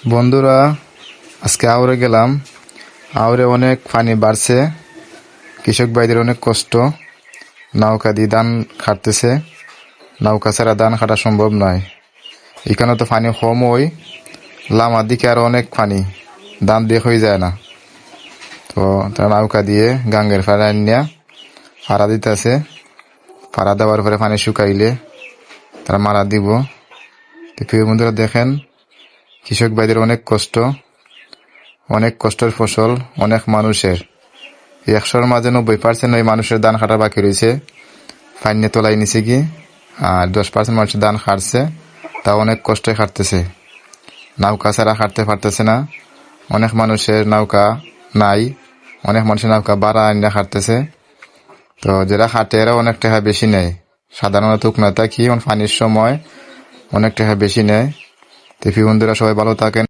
বন্ধুরা, আজকে আউরে গেলাম। আউরে অনেক পানি বাড়ছে, কৃষক ভাইদের অনেক কষ্ট। নৌকা দিয়ে ধান খাটতেছে, নৌকা ছাড়া ধান কাটা সম্ভব নয়। এখানে তো পানি কম, ওই লামার দিকে আরো অনেক পানি, ধান দিয়ে হয়ে যায় না। তো তারা নৌকা দিয়ে গাঙ্গের ফাড়া নিয়ে ফাড়া দিতেছে। ফাড়া দেওয়ার পরে পানি শুকাইলে তারা মারা দিব। তো প্রিয় বন্ধুরা, দেখেন কৃষক ভাইদের অনেক কষ্ট, অনেক কষ্টের ফসল অনেক মানুষের। 100-র মাঝে 90% ওই মানুষের ধান কাটা বাকি রয়েছে, ফাইনে তোলাই নিছে কি। আর 10% মানুষের ধান খাটছে, তা অনেক কষ্টে খাটতেছে। নৌকা ছাড়া খাটতে পারতেছে না। অনেক মানুষের নৌকা নাই, অনেক মানুষের নৌকা ভাড়া আইনা খাটতেছে। তো যারা খাটে এরা অনেক টাকা বেশি নেয়। সাধারণত উকনাতা কি পানির সময় অনেক টাকা বেশি নেয়। তো বন্ধুরা, সবাই ভালো থাকেন।